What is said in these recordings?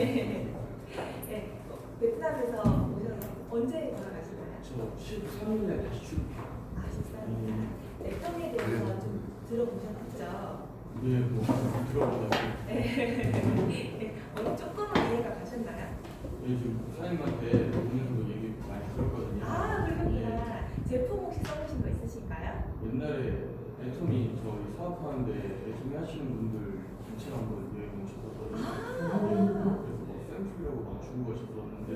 네, 베트남에서 오셔서 언제 돌아가시나요? 저 13일에 다시 출국해요. 아, 14일. 애tom에 대해서 좀 들어보셨죠? 네, 뭐 들어보다시피 네, 조금은 이해가 가셨나요? 지금 사장님한테 어느 정도 얘기 많이 들었거든요. 아, 그렇구나. 제품 혹시 써보신 거 있으실까요? 옛날에 애톰이 저희 사업하는데 애톰이 하시는 분들 단체로 한번 여행 오셨었거든요. 아, 그래서 뭐 샘플이라고 막 주고 가셨었는데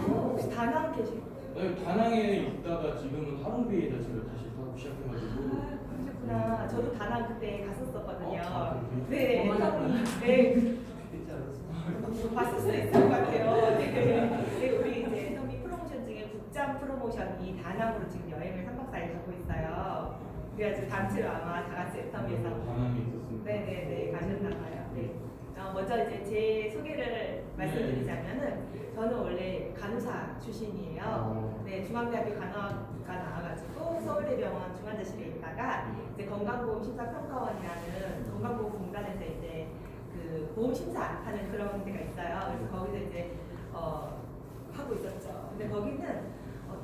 혹시 다낭 계실? 네, 다낭에 있다가 지금은 하롱베이에다 제가 다시 사업 시작해가지고 아, 그러셨구나. 저도 다낭 그때 갔었거든요. 그렇게? 네, 네. 봤을 수 있을 것 같아요. 네, 우리 이제 선미 프로모션 중에 국장 프로모션이 다낭으로 지금 여행을 3박 4일 가고 있어요. 그래가지고 단체로 아마 다 같이 애터미에서 다낭에 있었습니다. 네네네 가셨나봐요. 네. 먼저 이제 제 소개를 말씀드리자면은 저는 원래 간호사 출신이에요. 네, 중앙대학교 간호학과 나와가지고 서울대병원 중환자실에 있다가 이제 건강보험 심사평가원이라는 건강보험공단에서 이제 그 보험 심사 안 하는 그런 데가 있어요. 그래서 거기서 이제 하고 있었죠. 근데 거기는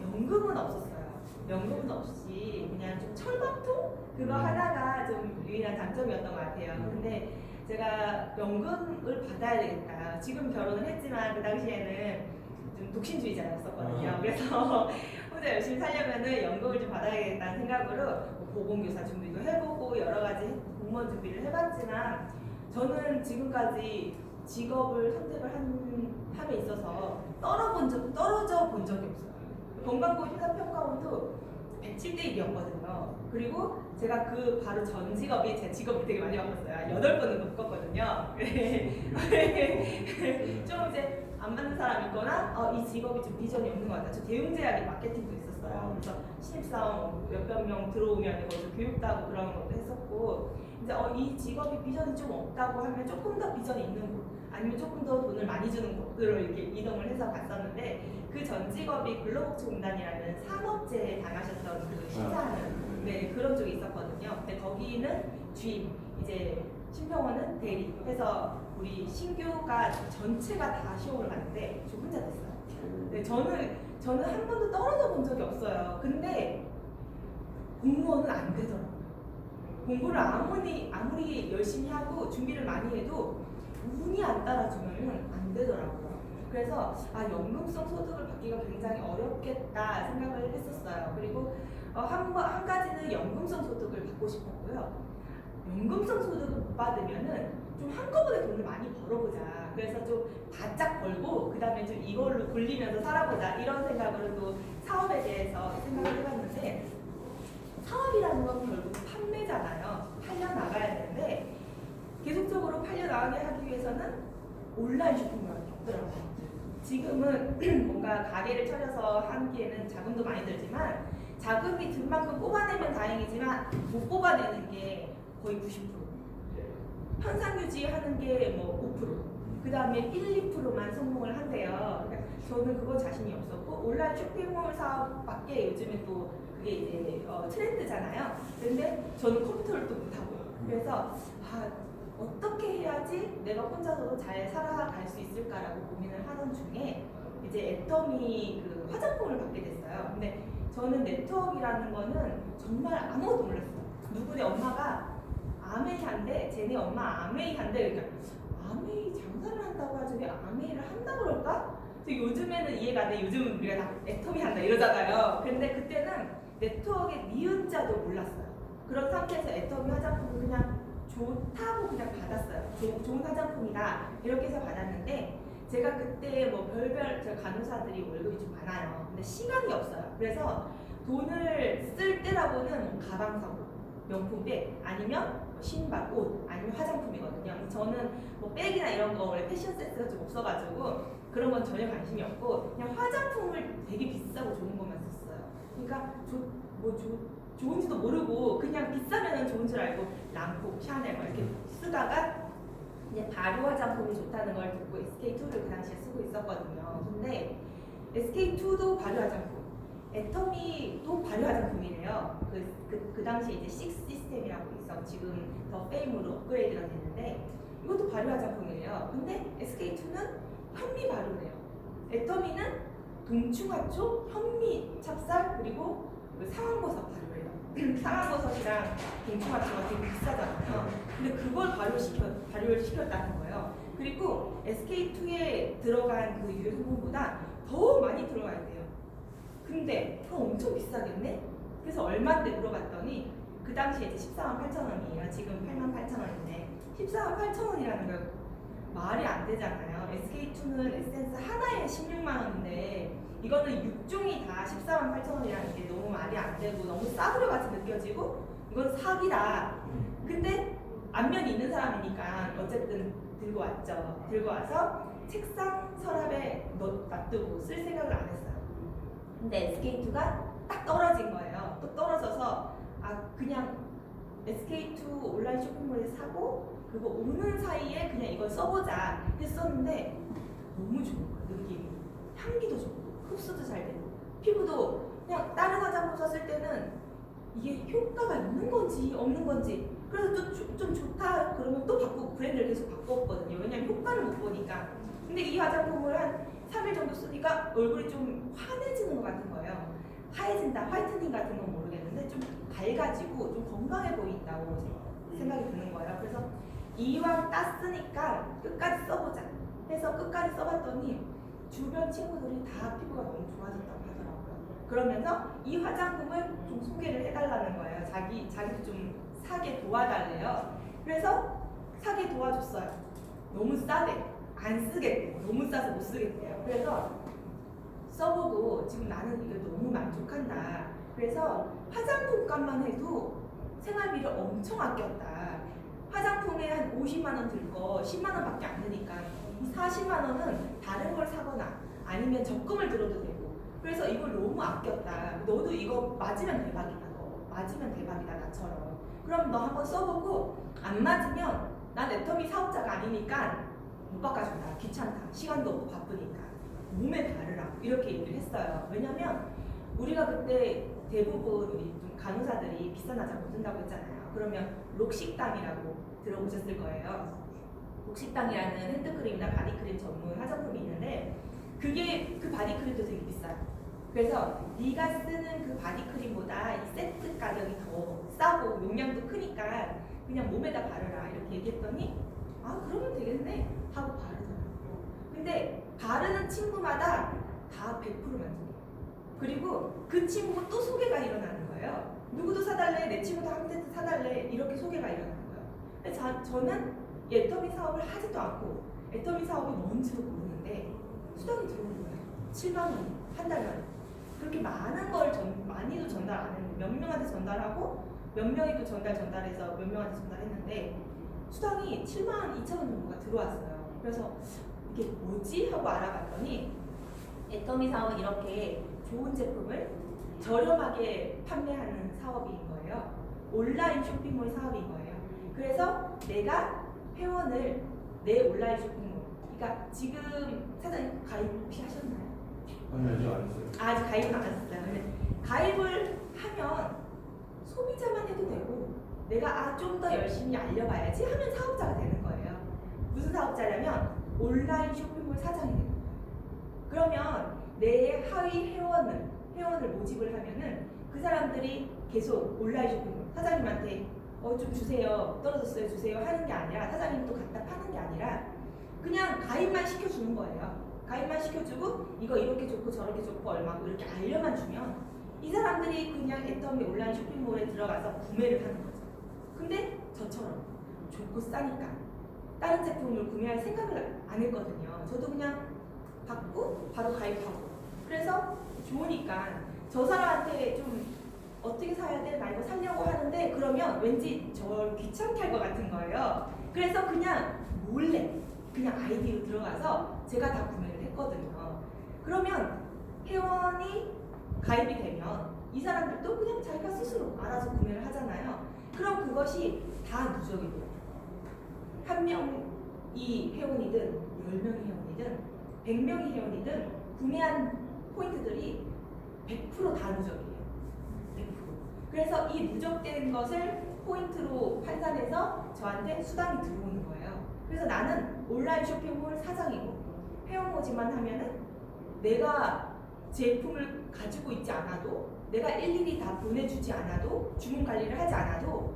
연금은 없었어요. 연금은 없이 그냥 좀 철밥통 그거 하나가 좀 유일한 장점이었던 것 같아요. 근데 제가 연금을 받아야 되겠다. 지금 결혼을 했지만 그 당시에는 좀 독신주의자였었거든요. 그래서 혼자 열심히 살려면은 연금을 좀 받아야겠다는 생각으로 뭐 보건교사 준비도 해보고 여러 가지 공무원 준비를 해봤지만 저는 지금까지 직업을 선택을 함에 있어서 떨어져 본 적이 없어요. 건강보험 심사평가원도 107대 1이었거든요. 그리고 제가 그 바로 전 직업이 제 직업을 되게 많이 바꿨어요. 8번은 바꿨거든요. 좀 이제 안 맞는 사람 있거나 이 직업이 좀 비전이 없는 것 같아요. 저 대웅제약의 마케팅도 있었어요. 그래서 신입사원 몇백 명 들어오면 거기서 교육도 하고 그런 것도 했었고 이제 이 직업이 비전이 좀 없다고 하면 조금 더 비전이 있는 곳 아니면 조금 더 돈을 많이 주는 곳으로 이렇게 이동을 해서 갔었는데 그 전 직업이 근로복지공단이라는 산업재해 당하셨던 그 심사하는 네, 그런 쪽이 있었거든요. 근데 거기는 주임, 이제 심평원은 대리 해서 우리 신규가 전체가 다 시험을 봤는데 저 혼자 됐어요. 네, 저는 한 번도 떨어져 본 적이 없어요. 근데 공무원은 안 되더라고요. 공부를 아무리 열심히 하고 준비를 많이 해도 운이 안 따라주면 안 되더라고요. 그래서 연금성 소득을 받기가 굉장히 어렵겠다 생각을 했었어요. 그리고 한 가지는 연금성 소득을 받고 싶었고요. 연금성 소득을 못 받으면은 좀 한꺼번에 돈을 많이 벌어보자. 그래서 좀 바짝 벌고 그 다음에 좀 이걸로 굴리면서 살아보자 이런 생각으로 또 사업에 대해서 생각을 해봤는데 사업이라는 건 결국 판매잖아요. 팔려나가야 되는데 계속적으로 팔려나가게 하기 위해서는 온라인 쇼핑밖에 없더라고요. 지금은 뭔가 가게를 차려서 하기에는 자금도 많이 들지만 자금이 든 만큼 뽑아내면 다행이지만 못 뽑아내는 게 거의 90%. 현상 유지하는 게 뭐 5%. 그 다음에 1, 2%만 성공을 한대요. 그러니까 저는 그건 자신이 없었고 온라인 쇼핑몰 사업밖에 요즘에 또 그게 이제 트렌드잖아요. 근데 저는 컴퓨터를 또 못하고 그래서 어떻게 해야지 내가 혼자서도 잘 살아갈 수 있을까라고 고민을 하는 중에 이제 애터미 그 화장품을 받게 됐어요. 근데 저는 네트워크라는 거는 정말 아무것도 몰랐어요. 누구네 엄마가 아메이한데 쟤네 엄마 아메이한데 그러니까 아메이 장사를 한다고 하지 왜 아메이를 한다 그럴까? 요즘에는 이해가 안 돼. 요즘은 우리가 다 애터미 한다 이러잖아요. 근데 그때는 네트워크의 니은자도 몰랐어요. 그런 상태에서 애터미 화장품을 그냥 좋다고 그냥 받았어요. 좋은 화장품이다 이렇게 해서 받았는데 제가 그때 뭐 별별 저 간호사들이 월급이 좀 많아요. 근데 시간이 없어요. 그래서 돈을 쓸 때라고는 뭐 가방 사고 명품백 아니면 뭐 신발, 옷 아니면 화장품이거든요. 저는 뭐 백이나 이런 거 원래 패션 센스가 좀 없어가지고 그런 건 전혀 관심이 없고 그냥 화장품을 되게 비싸고 좋은 것만 썼어요. 그러니까 좋은지도 모르고 그냥 비싸면 좋은 줄 알고 랑코, 샤넬 이렇게 쓰다가 이제 발효 화장품이 좋다는 걸 듣고 SK2를 그 당시에 쓰고 있었거든요. 근데 SK2도 발효 화장품, 애터미도 발효 화장품이래요. 그 당시에 이제 6 시스템이라고 있어 지금 더 페임으로 업그레이드가 됐는데 이것도 발효 화장품이래요. 근데 SK2는 현미 발효래요. 애터미는 동충하초, 현미, 찹쌀 그리고 그 상황버섯 발효래요. 상황버섯이랑 동충하초가 되게 비싸잖아요. 근데 그걸 발효를 시켰다는 거예요. 그리고 SK2에 들어간 그 유효 성분보다 더 많이 들어가 있대요. 근데 그거 엄청 비싸겠네? 그래서 얼마인데 물어봤더니 그 당시에 이제 14만 8천 원이에요. 지금 8만 8천 원인데 14만 8천 원이라는 거 말이 안 되잖아요. SK2는 에센스 하나에 16만 원인데 이거는 6종이 다 14만 8천 원이라는 게 너무 말이 안 되고 너무 싸구려 같이 느껴지고 이건 사기다. 근데 안면이 있는 사람이니까 어쨌든 들고 왔죠. 들고 와서 책상 서랍에 놔두고 쓸 생각을 안 했어요. 근데 SK2가 딱 떨어진 거예요. 또 떨어져서 그냥 SK2 온라인 쇼핑몰에서 사고 그거 오는 사이에 그냥 이걸 써보자 했었는데 너무 좋은 거예요. 느낌이. 향기도 좋고 흡수도 잘 되고 피부도 그냥 다른 화장품 썼을 때는 이게 효과가 있는 건지 없는 건지 그래서 좀 좋다 그러면 또 바꾸고 브랜드를 계속 바꿨거든요. 왜냐면 효과를 못 보니까. 근데 이 화장품을 한 3일 정도 쓰니까 얼굴이 좀 환해지는 것 같은 거예요. 하얘진다, 화이트닝 같은 건 모르겠는데 좀 밝아지고 좀 건강해 보인다고 생각이 드는 거예요. 그래서 이왕 땄으니까 끝까지 써보자 해서 끝까지 써봤더니 주변 친구들이 다 피부가 너무 좋아졌다고 하더라고요. 그러면서 이 화장품을 좀 소개를 해달라는 거예요. 자기도 좀 사게 도와달래요. 그래서 사게 도와줬어요. 너무 싸대. 안 쓰겠대. 너무 싸서 못 쓰겠대요. 그래서 써보고 지금 나는 이거 너무 만족한다. 그래서 화장품 값만 해도 생활비를 엄청 아꼈다. 화장품에 한 50만 원 들고 10만 원밖에 안 드니까 이 40만 원은 다른 걸 사거나 아니면 적금을 들어도 되고 그래서 이걸 너무 아꼈다. 너도 이거 맞으면 대박이다. 너 맞으면 대박이다 나처럼. 그럼 너 한번 써보고 안 맞으면 난 애터미 사업자가 아니니까 못 바꿔준다. 귀찮다. 시간도 없고 바쁘니까. 몸에 바르라고 이렇게 얘기를 했어요. 왜냐면 우리가 그때 대부분 우리 좀 간호사들이 비싼 화장 못 쓴다고 했잖아요. 그러면 록식당이라고 들어보셨을 거예요. 록식당이라는 핸드크림이나 바디크림 전문 화장품이 있는데 그게 그 바디크림도 되게 비싸요. 그래서 네가 쓰는 그 바디크림보다 이 세트 가격이 더 싸고 용량도 크니까 그냥 몸에다 바르라 이렇게 얘기했더니 그러면 되겠네 하고 바르더라고요. 근데 바르는 친구마다 다 100% 만족해요. 그리고 그 친구가 또 소개가 일어나는 거예요. 누구도 사달래, 내 친구도 한 세트 사달래 이렇게 소개가 일어나는 거예요. 근데 저는 애터미 사업을 하지도 않고 애터미 사업이 뭔지도 모르는데 수당이 들어오는 거예요. 7만 원 한 달 만에. 그렇게 많은 걸 많이도 전달 안 했는데 몇 명한테 전달하고 몇 명이 또 전달해서 몇 명한테 전달했는데 수당이 7만 2천 원 정도가 들어왔어요. 그래서 이게 뭐지? 하고 알아봤더니 애터미 사업은 이렇게 좋은 제품을 저렴하게 판매하는 사업인 거예요. 온라인 쇼핑몰 사업인 거예요. 그래서 내가 회원을 내 온라인 쇼핑몰 그러니까 지금 사장님 가입 혹시 하셨나요? 아니 아직 안 했어요. 아직 가입은 안 하셨어요. 근데 가입을 하면 소비자만 해도 되고 내가 좀 더 열심히 알려봐야지 하면 사업자가 되는 거예요. 무슨 사업자냐면 온라인 쇼핑몰 사장이 되는 거예요. 그러면 내 하위 회원을 모집을 하면은 그 사람들이 계속 온라인 쇼핑몰 사장님한테 좀 주세요. 떨어졌어요. 주세요. 하는 게 아니라 사장님이 또 갖다 파는 게 아니라 그냥 가입만 시켜주는 거예요. 가입만 시켜주고 이거 이렇게 좋고 저렇게 좋고 얼마고 이렇게 알려만 주면 이 사람들이 그냥 애터미 온라인 쇼핑몰에 들어가서 구매를 하는 거죠. 근데 저처럼 좋고 싸니까 다른 제품을 구매할 생각을 안 했거든요. 저도 그냥 받고 바로 가입하고 그래서 좋으니까 저 사람한테 좀 어떻게 사야 돼? 나 이거 사려고 하는데 그러면 왠지 저를 귀찮게 할 것 같은 거예요. 그래서 그냥 몰래 그냥 아이디로 들어가서 제가 다 구매를 했거든요. 그러면 회원이 가입이 되면 이 사람들도 그냥 자기가 스스로 알아서 구매를 하잖아요. 그럼 그것이 다 누적이 돼요. 한 명이 회원이든 10명이 회원이든 100명이 회원이든 구매한 포인트들이 100%다 누적이에요. 100%. 그래서 이 누적된 것을 포인트로 환산해서 저한테 수당이 들어오는 거예요. 그래서 나는 온라인 쇼핑몰 사장이고 회원 모집만 하면은 내가 제품을 가지고 있지 않아도, 내가 일일이 다 보내주지 않아도, 주문 관리를 하지 않아도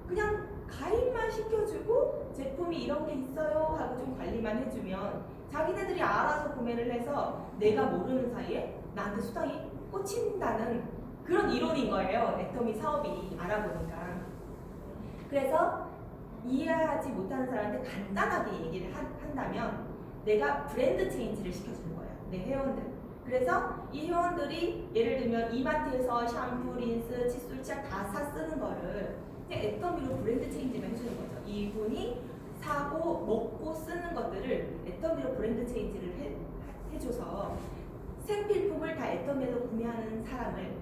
그냥 가입만 시켜주고 제품이 이런 게 있어요 하고 좀 관리만 해주면 자기네들이 알아서 구매를 해서 내가 모르는 사이에 나한테 수당이 꽂힌다는 그런 이론인 거예요. 애터미 사업이 알아보니까. 그래서 이해하지 못하는 사람한테 간단하게 얘기를 한다면 내가 브랜드 체인지를 시켜주는 거예요. 내 회원들. 그래서 이 회원들이 예를 들면 이마트에서 샴푸, 린스, 칫솔, 치약 다 쓰는 거를 그냥 애터미로 브랜드 체인지만 해주는 거죠. 이분이 사고 먹고 쓰는 것들을 애터미로 브랜드 체인지를 해줘서 생필품을 다 애터미에서 구매하는 사람을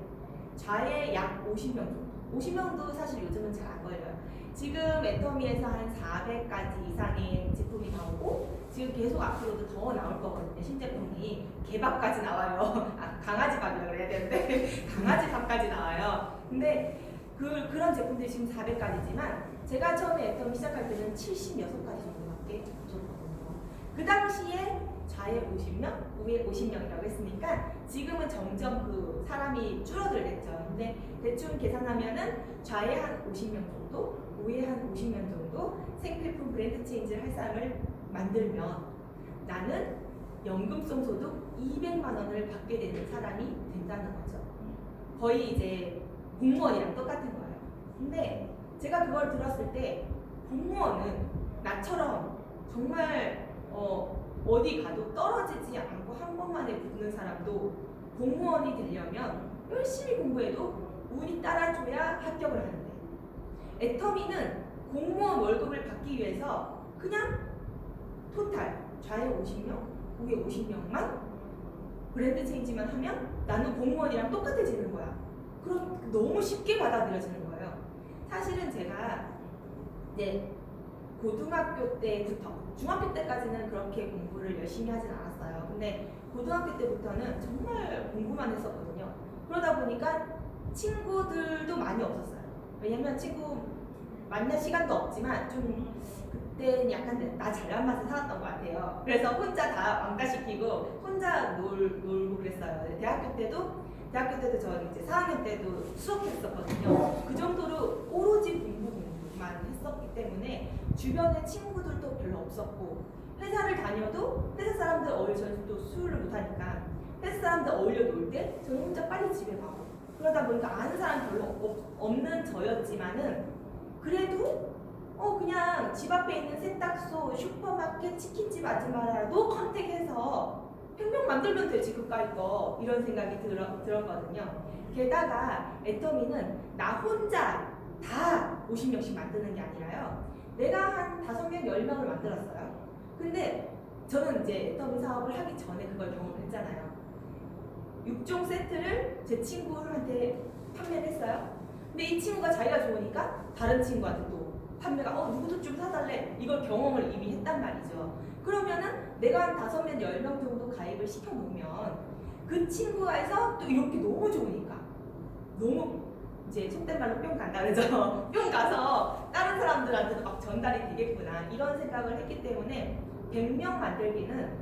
좌에 약 50명 정도. 50명도 사실 요즘은 잘 안 걸려요. 지금 애터미에서 한 400가지 이상의 제품이 나오고 지금 계속 앞으로도 더 나올 거거든요. 신제품이 개밥까지 나와요. 아, 강아지 밥이라고 그래야 되는데 강아지 밥까지 나와요. 근데 그런 제품들이 지금 400가지지만 제가 처음에 애터미 시작할 때는 76가지 정도밖에 없었거든요. 그 당시에 좌에 50명, 우에 50명이라고 했으니까 지금은 점점 그 사람이 줄어들겠죠. 근데 대충 계산하면은 좌에 한 50명 정도, 우에 한 50명 정도 생필품 브랜드 체인지를 할 사람을 만들면 나는 연금성 소득 200만 원을 받게 되는 사람이 된다는 거죠. 거의 이제 공무원이랑 똑같은 거예요. 근데 제가 그걸 들었을 때 공무원은 나처럼 정말 어디 가도 떨어지지 않고 한 번만에 붙는 사람도 공무원이 되려면 열심히 공부해도 운이 따라줘야 합격을 하는데 애터미는 공무원 월급을 받기 위해서 그냥 토탈 좌에 50명, 우에 50명만 브랜드 체인지만 하면 나는 공무원이랑 똑같아지는 거야. 그럼 너무 쉽게 받아들여지는 거예요. 사실은 제가 이제 고등학교 때부터 중학교 때까지는 그렇게 공부를 열심히 하진 않았어요. 근데 고등학교 때부터는 정말 공부만 했었거든요. 그러다 보니까 친구들도 많이 없었어요. 왜냐면 친구 만날 시간도 없지만 좀 그때는 약간 나 잘난 맛에 살았던 것 같아요. 그래서 혼자 다 왕따시키고 혼자 놀고 그랬어요. 대학교 때도 저 이제 4학년 때도 수업했었거든요. 그 정도로 오로지 공부만 했었기 때문에 주변에 친구들도 별로 없었고 회사를 다녀도 회사 사람들 저는 또 수유를 못하니까 회사 사람들 어울려 놀 때 저는 혼자 빨리 집에 가고 그러다 보니까 아는 사람 별로 없는 저였지만은 그래도 그냥 집 앞에 있는 세탁소, 슈퍼마켓, 치킨집 아줌마라도 컨택해서 혁명 만들면 되지 그까이 거 이런 생각이 들었거든요. 게다가 애터미는 나 혼자 다 50명씩 만드는 게 아니라요. 내가 한 5명, 10명을 만들었어요. 근데 저는 이제 애터미 사업을 하기 전에 그걸 경험했잖아요. 6종 세트를 제 친구한테 판매를 했어요. 근데 이 친구가 자기가 좋으니까 다른 친구한테 또 판매가 누구도 좀 사달래 이걸 경험을 이미 했단 말이죠. 그러면은 내가 한 5명, 10명 정도 가입을 시켜놓으면 그 친구에서 또 이렇게 너무 좋으니까 너무 이제 속된 말로 뿅 간다 그러죠. 뿅 가서 다른 사람들한테도 막 전달이 되겠구나 이런 생각을 했기 때문에 100명 만들기는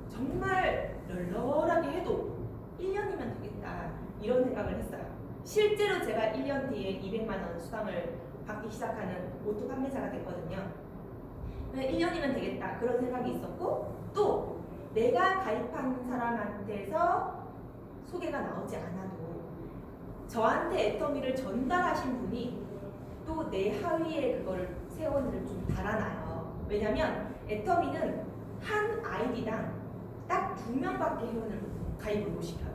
정말 널널하게 해도 1년이면 되겠다 이런 생각을 했어요. 실제로 제가 1년 뒤에 200만 원 수당을 받기 시작하는 오토 판매자가 됐거든요. 1년이면 되겠다 그런 생각이 있었고 또 내가 가입한 사람한테서 소개가 나오지 않아도 저한테 애터미를 전달하신 분이 또 내 하위에 그거를 세원을 좀 달아놔요. 왜냐면 애터미는 한 아이디당 딱 2명밖에 회원을 가입을 못 시켜요.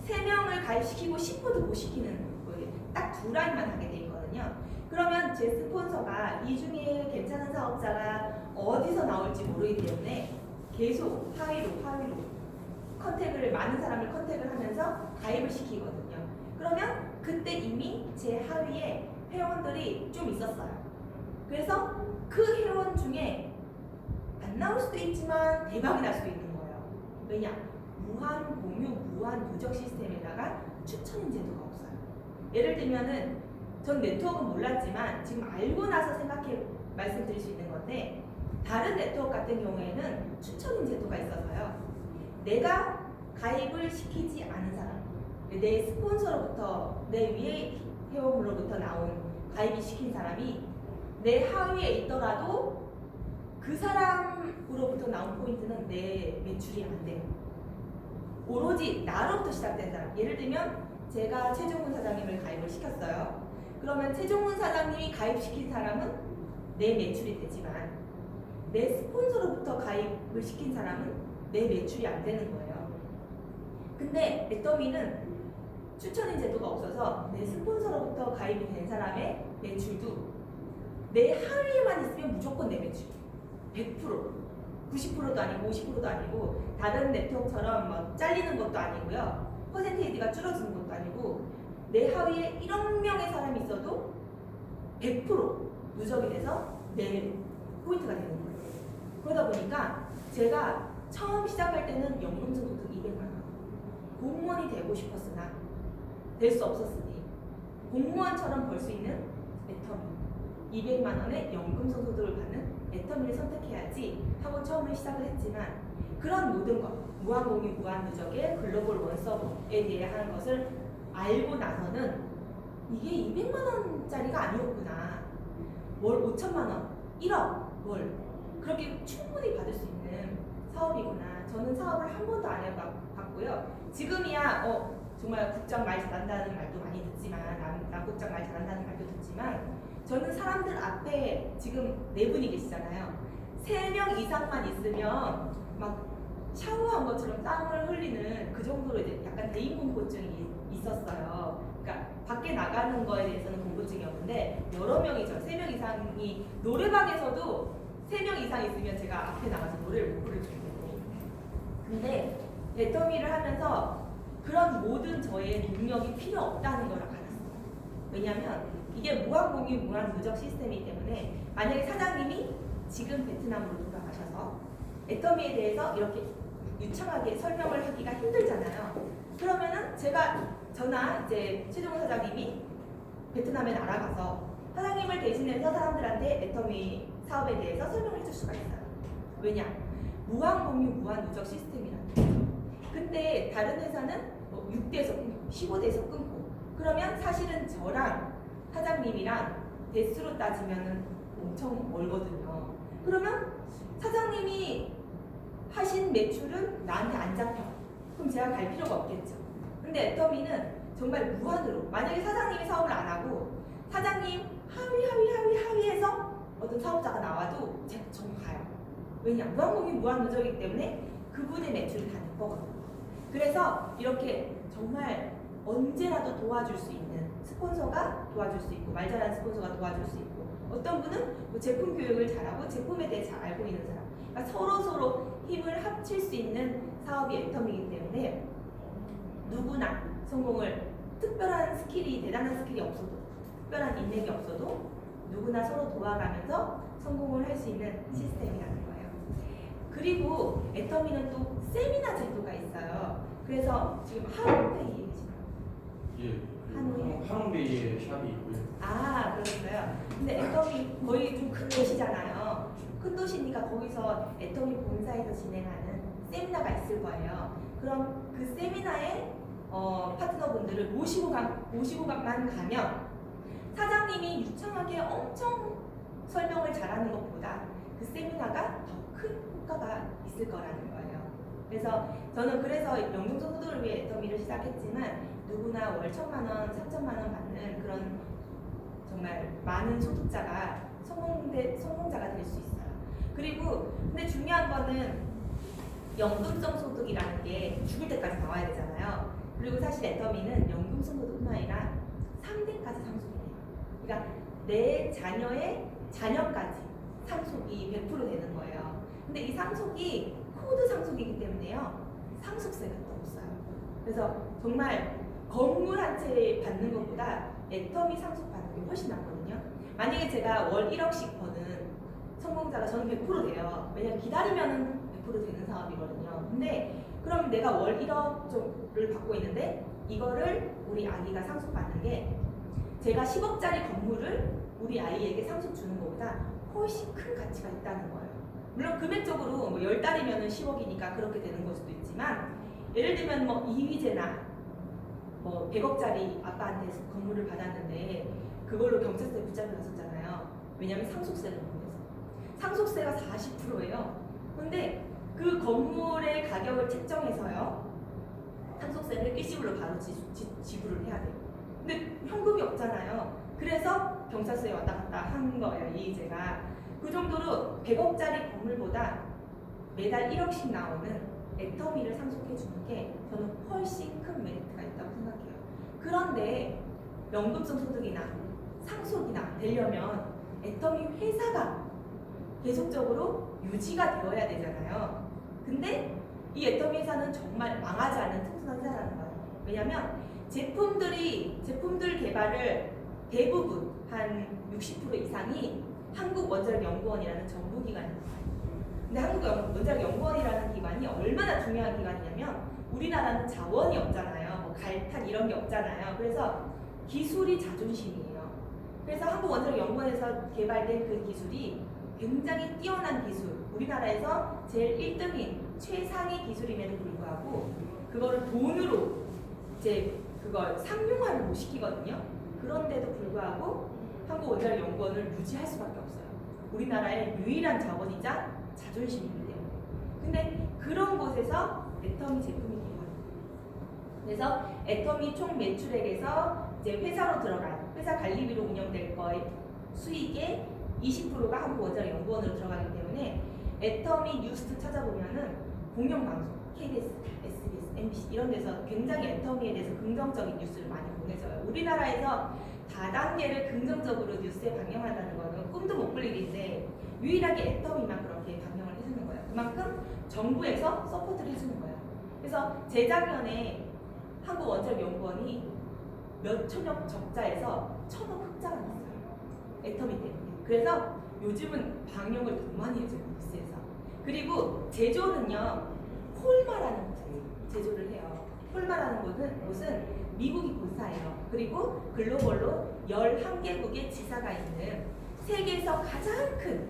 3명을 가입시키고 10분도 못 시키는 거예요. 딱 2라인만 하게 돼 있거든요. 그러면 제 스폰서가 이 중에 괜찮은 사업자가 어디서 나올지 모르기 때문에 계속 하위로 많은 사람을 컨택을 하면서 가입을 시키거든요. 그러면 그때 이미 제 하위에 회원들이 좀 있었어요. 그래서 그 회원 중에 안 나올 수도 있지만 대박이 날 수도 있는 거예요. 왜냐? 무한 공유, 무한 누적 시스템에다가 추천 제도가 없어요. 예를 들면은 전 네트워크는 몰랐지만 지금 알고 나서 말씀드릴 수 있는 건데 다른 네트워크 같은 경우에는 추천인 제도가 있어서요. 내가 가입을 시키지 않은 사람, 내 스폰서로부터, 내 위에 회원으로부터 나온 가입이 시킨 사람이 내 하위에 있더라도 그 사람으로부터 나온 포인트는 내 매출이 안 돼요. 오로지 나로부터 시작된 사람. 예를 들면 제가 최종훈 사장님을 가입을 시켰어요. 그러면 최종훈 사장님이 가입시킨 사람은 내 매출이 되지만 내 스폰서로부터 가입을 시킨 사람은 내 매출이 안 되는 거예요. 근데 애터미는 추천인 제도가 없어서 내 스폰서로부터 가입이 된 사람의 매출도 내 하위에만 있으면 무조건 내 매출 100% 90%도 아니고 50%도 아니고 다른 네트워크처럼 막 잘리는 것도 아니고요. 퍼센테이지가 줄어드는 것도 아니고 내 하위에 1억 명의 사람이 있어도 100% 누적이 돼서 내 포인트가 되는 거예요. 그러다 보니까 제가 처음 시작할 때는 연금성 소득 200만 원. 공무원이 되고 싶었으나 될 수 없었으니 공무원처럼 벌 수 있는 애터미 200만 원의 연금성 소득을 받는 애터미를 선택해야지 하고 처음에 시작을 했지만 그런 모든 것 무한공유 무한누적의 글로벌 원서버에 대한 것을 알고 나서는 이게 200만 원짜리가 아니었구나. 월 5천만 원, 1억 월 그렇게 충분히 받을 수 있는 사업이구나. 저는 사업을 한 번도 안 해봤고요. 지금이야 정말 국장 말 잘한다는 말도 많이 듣지만 남국장 말 잘한다는 말도 듣지만 저는 사람들 앞에 지금 4분이 계시잖아요. 3명 이상만 있으면 막 샤워한 것처럼 땀을 흘리는 그 정도로 이제 약간 대인공포증이 있었어요. 그러니까 밖에 나가는 거에 대해서는 공포증이 없는데 여러 명이죠. 3명 이상이 노래방에서도 3명 이상 있으면 제가 앞에 나가서 노래를 못 부를 정도고. 근데 애터미를 하면서 그런 모든 저의 능력이 필요 없다는 걸 알았어요. 왜냐하면 이게 무한공유 무한누적 시스템이기 때문에 만약에 사장님이 지금 베트남으로 돌아가셔서 애터미에 대해서 이렇게 유창하게 설명을 하기가 힘들잖아요. 그러면은 저나 이제 최종훈 사장님이 베트남에 날아가서 사장님을 대신해서 사람들한테 애터미 사업에 대해서 설명을 해줄 수가 있어요. 왜냐? 무한공유 무한누적 시스템이라는 거죠. 근데 다른 회사는 6대에서 끊고 15대에서 끊고 그러면 사실은 저랑 사장님이랑 대수로 따지면 엄청 멀거든요. 그러면 사장님이 하신 매출은 나한테 안 잡혀. 그럼 제가 갈 필요가 없겠죠. 근데 애터미는 정말 무한으로 만약에 사장님이 사업을 안 하고 사장님 하위에서 어떤 사업자가 나와도 제가 전 가요. 왜냐? 무한공유 무한누적이기 때문에 그분의 매출이 다 내 거거든요. 그래서 이렇게 정말 언제라도 도와줄 수 있는 스폰서가 도와줄 수 있고 말 잘하는 스폰서가 도와줄 수 있고 어떤 분은 뭐 제품 교육을 잘하고 제품에 대해 잘 알고 있는 사람 그러니까 서로 힘을 합칠 수 있는 사업이 애터미이기 때문에 누구나 성공을 특별한 스킬이 대단한 스킬이 없어도 특별한 인맥이 없어도 누구나 서로 도와가면서 성공을 할 수 있는 시스템이라는 거예요. 그리고 애터미는 또 세미나 제도가 있어요. 그래서 지금 하롱베이에 계시나요? 예, 하노이? 하롱베이에 샵이 있고요. 아, 그러셨어요. 근데 애터미 거의 좀 큰 도시잖아요. 큰 도시니까 거기서 애터미 본사에서 진행하는 세미나가 있을 거예요. 그럼 그 세미나에 파트너분들을 모시고만 가면 사장님이 유창하게 엄청 설명을 잘하는 것보다 그 세미나가 더 큰 효과가 있을 거라는 거예요. 그래서 저는 연금성 소득을 위해 애터미를 시작했지만 누구나 월 1,000만 원, 3,000만 원 받는 그런 정말 많은 소득자가 성공자가 될 수 있어요. 그리고 근데 중요한 거는 연금성 소득이라는 게 죽을 때까지 나와야 되잖아요. 그리고 사실 애터미는 연금성 소득뿐 아니라 3대까지 상속이에요. 그러니까 내 자녀의 자녀까지 상속이 100% 되는 거예요. 근데 이 상속이 코드 상속이기 때문에요. 상속세가 또 없어요. 그래서 정말 건물 한 채 받는 것보다 애터미 상속받는 게 훨씬 낫거든요. 만약에 제가 월 1억씩 버는 성공자가 저는 100% 돼요. 왜냐면 기다리면 100% 되는 사업이거든요. 근데 그럼 내가 월 1억을 받고 있는데 이거를 우리 아기가 상속받는 게 제가 10억짜리 건물을 우리 아이에게 상속 주는 것보다 훨씬 큰 가치가 있다는 거예요. 물론 금액적으로 뭐 10달이면 10억이니까 그렇게 되는 걸 수도 있지만 예를 들면 뭐 이휘재나 뭐 100억짜리 아빠한테 건물을 받았는데 그걸로 경찰서에 붙잡혀 갔었잖아요. 왜냐면 상속세를 못내서. 상속세가 40%예요. 근데 그 건물의 가격을 책정해서요. 상속세를 일시불로 바로 지불을 해야 돼요. 근데 현금이 없잖아요. 그래서 경찰서에 왔다 갔다 한 거예요. 이휘재가. 그 정도로 100억짜리 건물보다 매달 1억씩 나오는 애터미를 상속해 주는 게 저는 훨씬 큰 메리트가 있다고 생각해요. 그런데 연금성 소득이나 상속이나 되려면 애터미 회사가 계속적으로 유지가 되어야 되잖아요. 근데 이 애터미 회사는 정말 망하지 않는 특수한 회사라는 거예요. 왜냐면 제품들 개발을 대부분 한 60% 이상이 한국원자력연구원이라는 정부기관입니다. 근데 한국원자력연구원이라는 기관이 얼마나 중요한 기관이냐면 우리나라는 자원이 없잖아요. 뭐 갈탄 이런 게 없잖아요. 그래서 기술이 자존심이에요. 그래서 한국원자력연구원에서 개발된 그 기술이 굉장히 뛰어난 기술, 우리나라에서 제일 1등인 최상의 기술임에도 불구하고 그거를 돈으로 이제 그걸 상용화를 못 시키거든요. 그런데도 불구하고 한국원자력연구원을 유지할 수밖에 없어요. 우리나라의 유일한 자원이자 자존심이기 때문에. 근데 그런 곳에서 애터미 제품이 개발합니다. 그래서 애터미 총 매출액에서 이제 회사로 들어갈 회사 관리비로 운영될 거의 수익의 20%가 한국원자력연구원으로 들어가기 때문에 애터미 뉴스 찾아보면은 공영방송, KBS, SBS, MBC 이런 데서 굉장히 애터미에 대해서 긍정적인 뉴스를 많이 보내줘요. 우리나라에서 다단계를 긍정적으로 뉴스에 방영한다는 거는 꿈도 못 꿀 일인데 유일하게 애터미만 그렇게 방영을 해주는 거예요. 그만큼 정부에서 서포트를 해주는 거예요. 그래서 재작년에 한국원자력연구원이 몇 천억 적자에서 1,000억 흑자가 났어요. 애터미 때문에. 그래서 요즘은 방영을 더 많이 해줘요. 뉴스에서. 그리고 제조는요. 폴마라는 곳에서 제조를 해요. 폴마라는 곳은 미국이 본사예요. 그리고 글로벌로 11개국의 지사가 있는 세계에서 가장 큰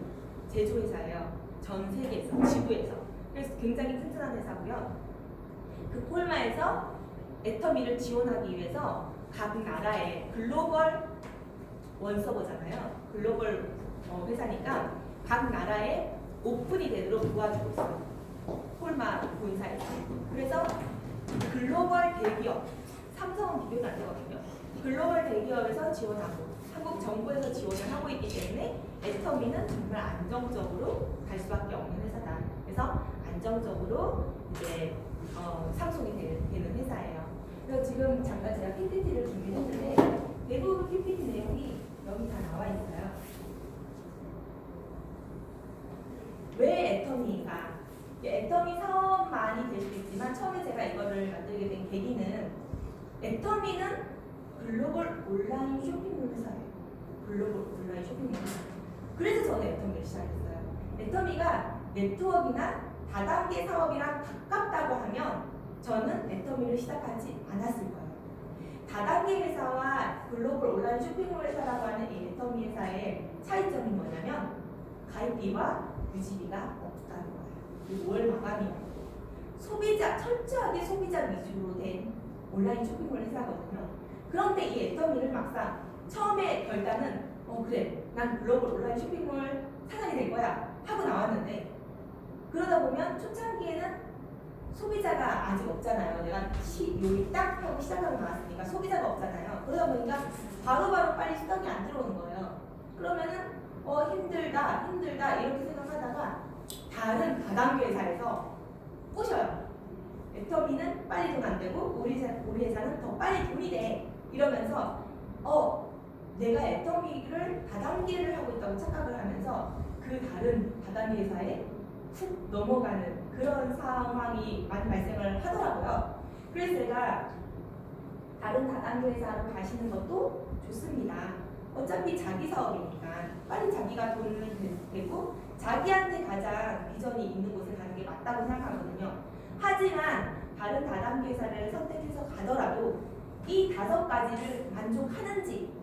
제조회사예요. 전 세계에서, 지구에서. 그래서 굉장히 튼튼한 회사고요. 그 폴마에서 애터미를 지원하기 위해서 각 나라의 글로벌 원서버잖아요. 글로벌 회사니까 각 나라에 오픈이 되도록 도와주고 있어요. 폴마 본사에서. 그래서 글로벌 대기업, 삼성은 비교가 안 되거든요. 글로벌 대기업에서 지원하고 한국 정부에서 지원을 하고 있기 때문에 애터미는 정말 안정적으로 갈 수밖에 없는 회사다. 그래서 안정적으로 이제 상속이 되는 회사예요. 그래서 지금 잠깐 제가 PPT를 준비했는데 대부분 PPT 내용이 여기 다 나와 있어요. 왜 애터미가? 애터미 사업만이 될 수도 있지만 처음에 제가 이거를 만들게 된 계기는 애터미는 글로벌 온라인 쇼핑몰 회사예요. 글로벌 온라인 쇼핑몰 회사. 그래서 저는 애터미를 시작했어요. 애터미가 네트워크나 다단계 사업이랑 가깝다고 하면 저는 애터미를 시작하지 않았을 거예요. 다단계 회사와 글로벌 온라인 쇼핑몰 회사라고 하는 이 애터미 회사의 차이점이 뭐냐면 가입비와 유지비가 없다는 거예요. 그리고 월 마감이 없고 철저하게 소비자 위주로 된 온라인 쇼핑몰 회사거든요. 그런데 이 애터미를 막상 처음에 결단은 그래 난 글로벌 온라인 쇼핑몰 사장이 될 거야 하고 나왔는데 그러다 보면 초창기에는 소비자가 아직 없잖아요. 내가 여기 딱 하고 시작하고 나왔으니까 소비자가 없잖아요. 그러다 보니까 바로바로 빨리 수당이 안 들어오는 거예요. 그러면은 힘들다 이렇게 생각하다가 다른 다단계 회사에서 꼬셔요. 애터미는 빨리 돈 안 되고 우리 회사는 더 빨리 돈이 돼 이러면서 내가 애터미를 다단계를 하고 있다고 착각을 하면서 그 다른 다단계 회사에 훅 넘어가는 그런 상황이 많이 발생을 하더라고요. 그래서 제가 다른 다단계 회사로 가시는 것도 좋습니다. 어차피 자기 사업이니까 빨리 자기가 돈을 내고 자기한테 가장 비전이 있는 곳에 가는 게 맞다고 생각하거든요. 하지만 다른 다단계 회사를 선택해서 가더라도 이 5가지를 만족하는지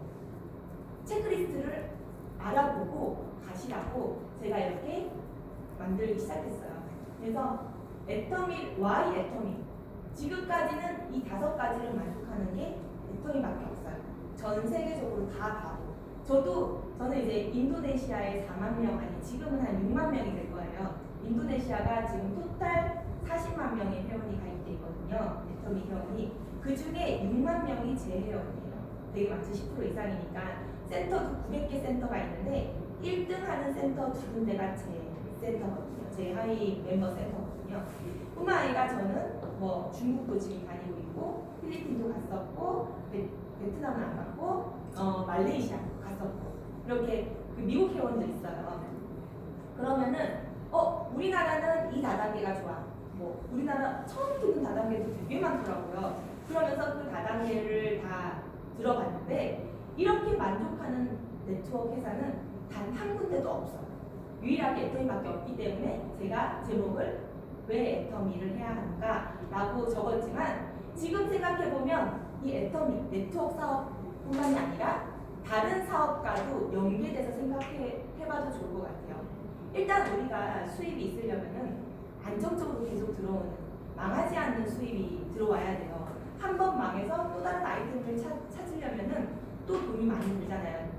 체크리스트를 알아보고 가시라고 제가 이렇게 만들기 시작했어요. 그래서 애터미, Y 애터미. 지금까지는 이 5가지를 만족하는 게 애터미밖에 없어요. 전 세계적으로 다 봐도. 저는 이제 인도네시아에 4만 명, 아니 지금은 한 6만 명이 될 거예요. 인도네시아가 지금 토탈 40만 명의 회원이 가입돼 있거든요. 애터미 회원이. 그 중에 6만 명이 제 회원이에요. 되게 많죠. 10% 이상이니까. 센터도 900개 센터가 있는데 1등 하는 센터 2군데가 제 센터거든요. 제 하위 멤버 센터거든요. 뿐만 아니라 저는 뭐 중국도 지금 다니고 있고 필리핀도 갔었고 베트남은 안 갔고 말레이시아 갔었고 이렇게 그 미국 회원도 있어요. 그러면은 우리나라는 이 다단계가 좋아. 뭐 우리나라 처음 듣는 다단계도 되게 많더라고요. 그러면서 그 다단계를 다 들어봤는데 이렇게 만족하는 네트워크 회사는 단 한 군데도 없어요. 유일하게 애터미밖에 없기 때문에 제가 제목을 왜 애터미를 해야 하는가라고 적었지만 지금 생각해보면 이 애터미 네트워크 사업뿐만이 아니라 다른 사업과도 연계돼서 생각해봐도 좋을 것 같아요. 일단 우리가 수입이 있으려면은 안정적으로 계속 들어오는 망하지 않는 수입이 들어와야 돼요. 한 번 망해서 또 다른 아이템을 찾으려면은 또 돈이 많이 들잖아요.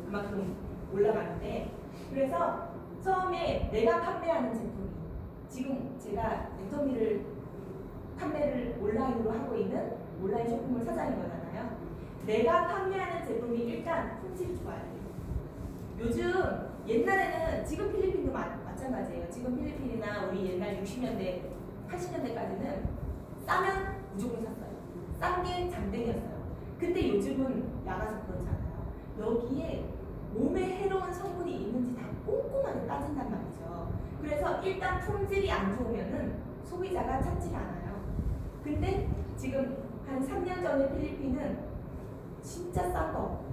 그만큼 올라가는데 그래서 처음에 내가 판매하는 제품이 지금 제가 애터미를 판매를 온라인으로 하고 있는 온라인 쇼핑몰 사장인 거잖아요. 내가 판매하는 제품이 일단 품질이 좋아야 돼요. 요즘 옛날에는 지금 필리핀도 마찬가지예요. 지금 필리핀이나 우리 옛날 60년대, 80년대까지는 싸면 무조건 샀어요. 싼 게 장땡이었어요. 근데 요즘은 나가서 그렇지 않아요. 여기에 몸에 해로운 성분이 있는지 다 꼼꼼하게 따진단 말이죠. 그래서 일단 품질이 안 좋으면은 소비자가 찾지 않아요. 근데 지금 한 3년 전에 필리핀은 진짜 싼 거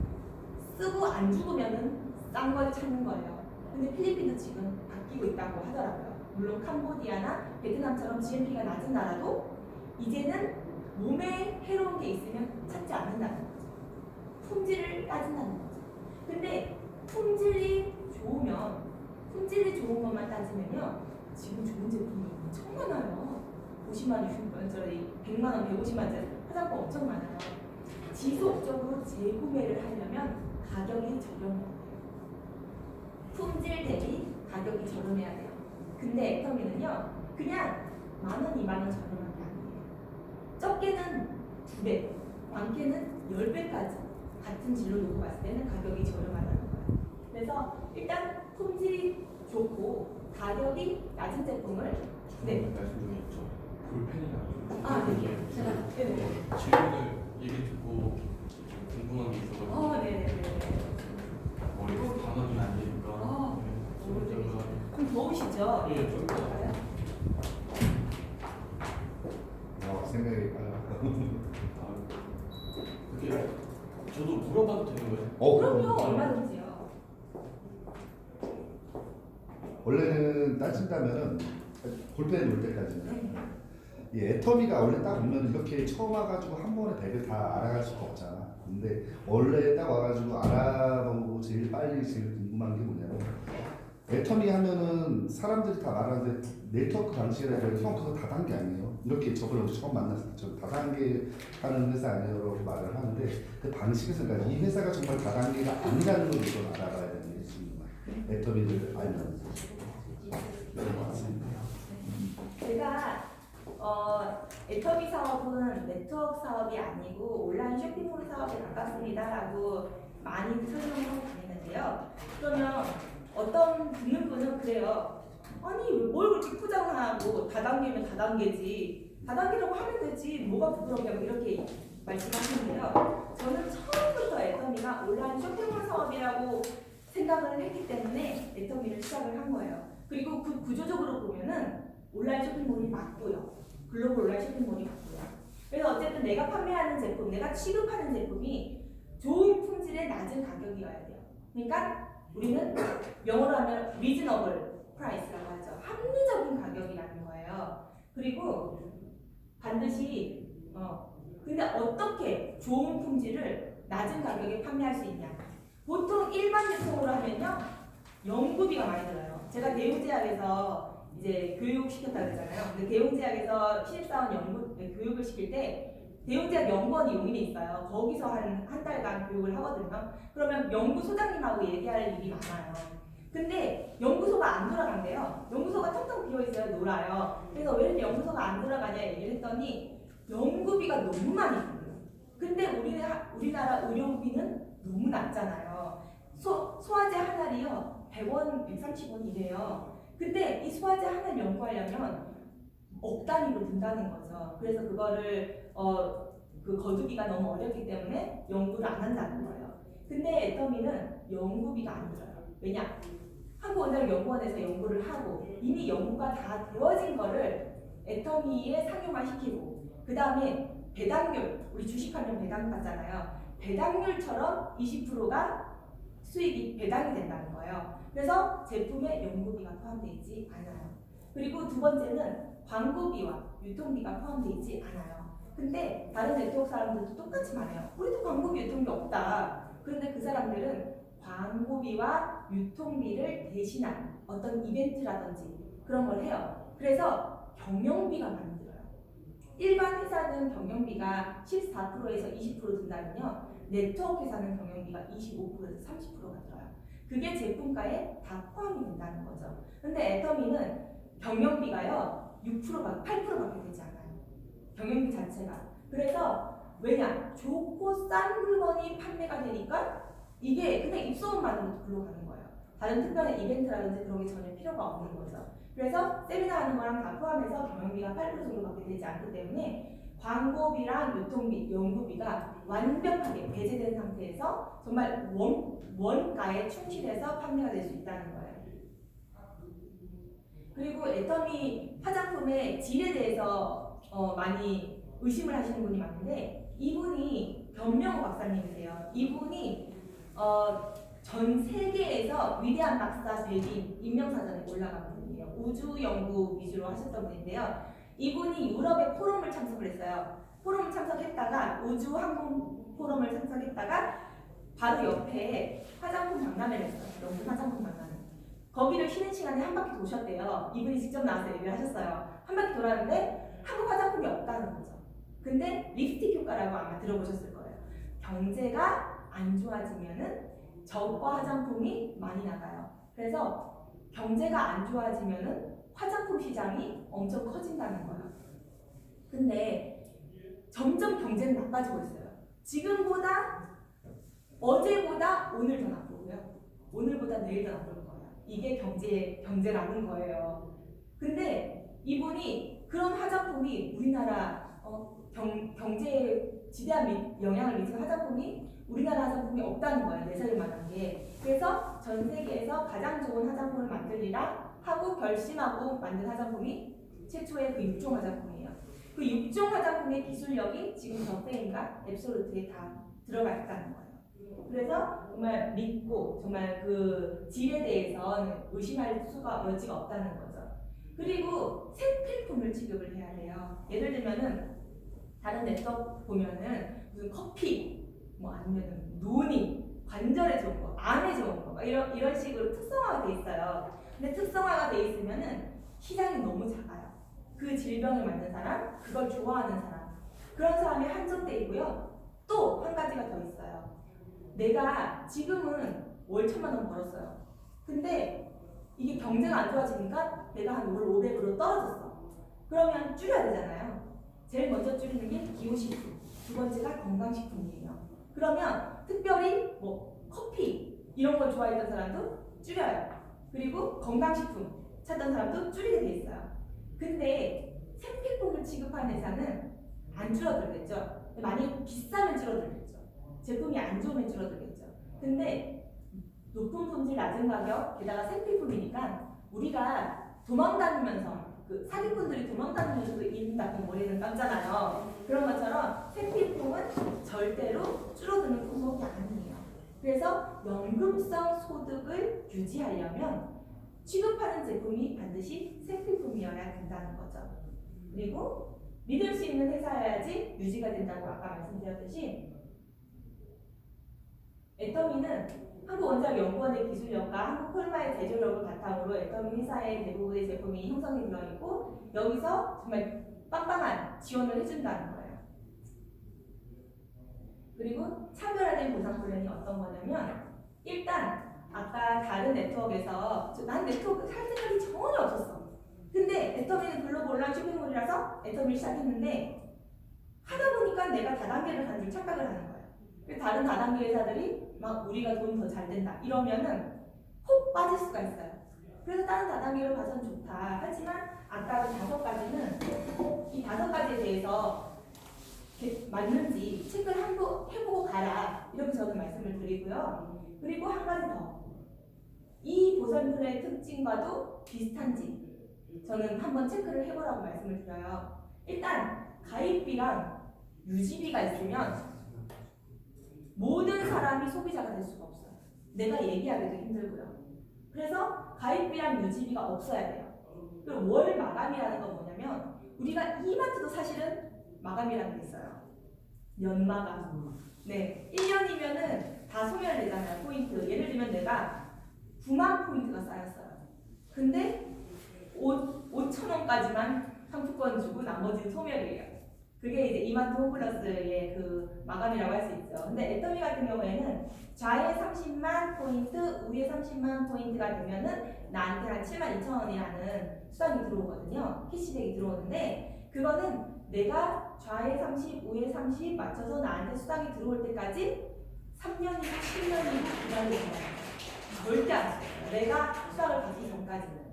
쓰고 안 죽으면은 싼 걸 찾는 거예요. 근데 필리핀도 지금 바뀌고 있다고 하더라고요. 물론 캄보디아나 베트남처럼 GNP가 낮은 나라도 이제는 몸에 해로운 게 있으면 찾지 않는다는 거죠. 품질을 따진다는 거죠. 근데 품질이 좋은 것만 따지면요. 지금 좋은 제품이 엄청 많아요. 50만 원, 60만 원짜리, 100만 원, 150만 원짜리 화장품 엄청 많아요. 지속적으로 재구매를 하려면 가격이 저렴해야 돼요. 품질 대비 가격이 저렴해야 돼요. 근데 애터미는요. 그냥 만 원, 2만 원 저렴한 게 아니에요. 적게는 2배, 많게는 10배까지 같은 질로 놓고 봤을 때는 가격이 저렴하다는 거예요. 그래서 일단 품질이 좋고 가격이 낮은 제품을 말씀 중에 있죠. 볼펜이라고. 네. 제가 질문을 얘기 듣고 궁금한 게 있어가지고. 네네네. 이거 단어는 안 되니까. 그럼 더우시죠? 예, 좀 더. 생각이 빨라. 그게 저도 물어봐도 되는 거예요? 그럼요. 얼마든지요. 원래는 따진다면은 볼펜 놓을 때까지는 이 애터미가 원래 딱 보면 이렇게 처음 와가지고 한 번에 대개 다 알아갈 수가 없잖아. 근데 원래 딱 와가지고 알아보고 제일 빨리 제일 궁금한 게 뭐냐면 애터미 하면은 사람들이 다 말하는데 네트워크 방식이라 그거 다단계 아니에요. 이렇게 저걸 여기 처음 만났을 때 저 다단계 하는 회사 아니에요라고 말을 하는데 그 방식에서 그러니까 이 회사가 정말 다단계가 아니라는 걸 우선 알아봐야 되는 게 지금 애터미를 알면 그런 것 같습니다. 제가 애터미 사업은 네트워크 사업이 아니고 온라인 쇼핑몰 사업에 가깝습니다라고 많이 설명하고 다니는데요. 그러면 어떤 듣는 분은 그래요. 아니 뭘 그렇게 포장하고 다단계면 다단계지. 다단계라고 하면 되지. 뭐가 부끄럽냐고 이렇게 말씀하시는데요. 저는 처음부터 애터미가 온라인 쇼핑몰 사업이라고 생각을 했기 때문에 애터미를 시작을 한 거예요. 그리고 그 구조적으로 보면은 온라인 쇼핑몰이 맞고요. 글로벌 온라인 쇼핑몰이 맞고요. 그래서 어쨌든 내가 판매하는 제품, 내가 취급하는 제품이 좋은 품질의 낮은 가격이어야 돼요. 그러니까 우리는 영어로 하면 reasonable price라고 하죠. 합리적인 가격이라는 거예요. 그리고 반드시 근데 어떻게 좋은 품질을 낮은 가격에 판매할 수 있냐? 보통 일반 유통으로 하면요 연구비가 많이 들어요. 제가 대웅제약에서 이제 교육 시켰다 그랬잖아요. 근데 대웅제약에서 신입사원 교육을 시킬 때 대웅제약 연구원 용인에 있어요. 거기서 한 달간 교육을 하거든요. 그러면 연구소장님하고 얘기할 일이 많아요. 근데 연구소가 안 돌아간대요. 연구소가 텅텅 비어있어요. 놀아요. 그래서 왜 이렇게 연구소가 안 돌아가냐 얘기를 했더니 연구비가 너무 많이 들어요. 근데 우리나라 의료비는 너무 낮잖아요. 소화제 한 알이요 100원, 130원이래요. 근데 이 소화제 한 알 연구하려면 억 단위로 든다는 거죠. 그래서 그거를 그 거두기가 너무 어렵기 때문에 연구를 안 한다는 거예요. 근데 애터미는 연구비가 안 들어요. 왜냐? 한국원자력연구원에서 연구를 하고 이미 연구가 다 되어진 거를 애터미에 상용화 시키고 그 다음에 배당률, 우리 주식하면 배당 받잖아요. 배당률처럼 20%가 수익이 배당이 된다는 거예요. 그래서 제품에 연구비가 포함되어 있지 않아요. 그리고 두 번째는 광고비와 유통비가 포함되어 있지 않아요. 근데 다른 네트워크 사람들도 똑같이 말해요. 우리도 광고비, 유통비 없다. 그런데 그 사람들은 광고비와 유통비를 대신한 어떤 이벤트라든지 그런 걸 해요. 그래서 경영비가 많이 들어요. 일반 회사는 경영비가 14%에서 20% 든다면요. 네트워크 회사는 경영비가 25%에서 30%가 들어요. 그게 제품가에 다 포함이 된다는 거죠. 근데 애터미는 경영비가요 6%가 8%밖에 되지 않아요. 경영비 자체가. 그래서 왜냐? 좋고 싼 물건이 판매가 되니까 이게 그냥 입소문만으로도 글로 가는 거예요. 다른 특별한 이벤트라든지 그런 게 전혀 필요가 없는 거죠. 그래서 세미나 하는 거랑 다 포함해서 경영비가 8% 정도밖에 되지 않기 때문에 광고비랑 유통비, 연구비가 완벽하게 배제된 상태에서 정말 원가에 충실해서 판매가 될 수 있다는 거예요. 그리고 애터미 화장품의 질에 대해서 많이 의심을 하시는 분이 많은데 이분이 변명호 박사님이세요. 이분이 전 세계에서 위대한 박사 100인 인명사전에 올라간 분이에요. 우주 연구 위주로 하셨던 분인데요. 이분이 유럽의 포럼을 참석을 했어요. 포럼 참석했다가 우주 항공 포럼을 참석했다가 바로 옆에 화장품 박람회를 했어요. 명품 화장품 박람회. 거기를 쉬는 시간에 한 바퀴 도셨대요. 이분이 직접 나와서 얘기를 하셨어요. 한 바퀴 돌았는데 한국 화장품이 없다는 거죠. 근데 립스틱 효과라고 아마 들어보셨을 거예요. 경제가 안 좋아지면은 저가 화장품이 많이 나가요. 그래서 경제가 안 좋아지면은 화장품 시장이 엄청 커진다는 거예요. 근데 점점 경제는 나빠지고 있어요. 지금보다 어제보다 오늘 더 나쁘고요. 오늘보다 내일 더 나쁠 거예요. 이게 경제라는 거예요. 근데 이분이 그런 화장품이 우리나라 경제에 지대한 영향을 미치는 화장품이 우리나라 화장품이 없다는 거예요. 내세울 만한 게. 그래서 전 세계에서 가장 좋은 화장품을 만들리라 하고 결심하고 만든 화장품이 최초의 그 6종 화장품이에요. 그 6종 화장품의 기술력이 지금 더페인과 앱솔루트에 다 들어가 있다는 거예요. 그래서 정말 믿고 정말 그 질에 대해서는 의심할 여지가 없다는 거죠. 그리고 생필품을 취급을 해야 돼요. 예를 들면은 다른 네트워크 보면은 무슨 커피, 뭐 아니면은 눈이 관절에 좋은 거, 암에 좋은 거, 이런 식으로 특성화가 돼 있어요. 근데 특성화가 돼 있으면은 시장이 너무 작아요. 그 질병을 만든 사람, 그걸 좋아하는 사람, 그런 사람이 한정돼 있고요. 또 한 가지가 더 있어요. 내가 지금은 월 1,000만 원 벌었어요. 근데 이게 경제가 안 좋아지니까 내가 한 월 500으로 떨어졌어. 그러면 줄여야 되잖아요. 제일 먼저 줄이는 게 기호식품, 두 번째가 건강식품이에요. 그러면 특별히 뭐 커피 이런 걸 좋아했던 사람도 줄여요. 그리고 건강식품 찾던 사람도 줄이게 돼 있어요. 근데 생필품을 취급하는 회사는 안 줄어들겠죠. 만약에 비싸면 줄어들겠죠. 제품이 안 좋으면 줄어들겠죠. 근데 높은 품질 낮은 가격 게다가 생필품이니까 우리가 도망다니면서 그 사기꾼들이 도망다니면서도 1인 닦고 머리는 감잖아요. 그런 것처럼 생필품은 절대로 줄어드는 품목이 아니에요. 그래서 연금성 소득을 유지하려면 취급하는 제품이 반드시 생필품이어야 된다는 거죠. 그리고 믿을 수 있는 회사여야지 유지가 된다고 아까 말씀드렸듯이 애터미는 한국원자력연구원의 기술력과 한국폴마의 제조력을 바탕으로 애터미 회사의 대부분의 제품이 형성이 되어 있고 여기서 정말 빵빵한 지원을 해준다는 거예요. 그리고 차별화된 보상 플랜이 어떤 거냐면 일단 아까 다른 네트워크에서 난 네트워크 살 생각이 전혀 없었어. 근데 애터미는 글로벌 온라인 쇼핑몰이라서 애터미를 시작했는데 하다 보니까 내가 다단계를 가는 줄 착각을 하는 거예요. 그래서 다른 다단계 회사들이 막 우리가 돈 더 잘 된다 이러면은 혹 빠질 수가 있어요. 그래서 다른 다단계로 가서는 좋다. 하지만 아까 그 5가지는 이 5가지에 대해서 맞는지 체크를 한번 해보고 가라 이렇게 저는 말씀을 드리고요. 그리고 한 가지 더. 이 보상 플랜의 특징과도 비슷한지 저는 한번 체크를 해보라고 말씀을 드려요. 일단 가입비랑 유지비가 있으면 모든 사람이 소비자가 될 수가 없어요. 내가 얘기하기도 힘들고요. 그래서 가입비랑 유지비가 없어야 돼요. 그리고 월 마감이라는 건 뭐냐면 우리가 이마트도 사실은 마감이라는 게 있어요. 연마감. 네, 1년이면은 다 소멸되잖아요. 포인트. 예를 들면 내가 9만 포인트가 쌓였어요. 근데 5,000원까지만 상품권 주고 나머지는 소멸이에요. 그게 이제 이마트 홈플러스의 그 마감이라고 할 수 있죠. 근데 애터미 같은 경우에는 좌에 30만 포인트, 우에 30만 포인트가 되면은 나한테 한 72,000원이라는 수당이 들어오거든요. 캐시백이 들어오는데 그거는 내가 좌에 30, 우에 30 맞춰서 나한테 수당이 들어올 때까지 3년이고 7년이고 기다리는 거예요. 절대 안 써요. 내가 수당을 받기 전까지는.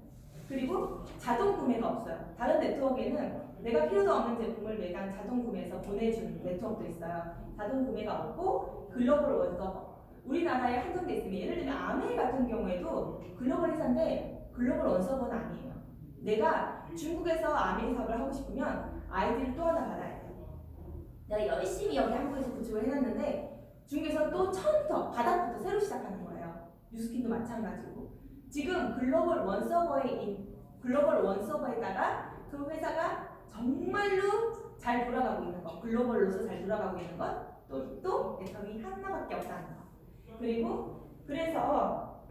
그리고 자동 구매가 없어요. 다른 네트워크에는 내가 필요도 없는 제품을 매달 자동 구매해서 보내주는 네트워크도 있어요. 자동 구매가 없고 글로벌 원서버. 우리나라에 한정돼 있으면 예를 들면 아메 같은 경우에도 글로벌 회사인데 글로벌 원서버는 아니에요. 내가 중국에서 아메 사업을 하고 싶으면 아이디를 또 하나 받아야 돼요. 내가 열심히 여기 한국에서 구축을 해놨는데 중국에서 또 처음부터 바닥부터 새로 시작하는 거예요. 뉴스킨도 마찬가지고. 지금 글로벌 원서버에다가 그 회사가 정말로 잘 돌아가고 있는 것, 글로벌로서 잘 돌아가고 있는 것, 또 애터미 하나밖에 없다는 거. 그리고 그래서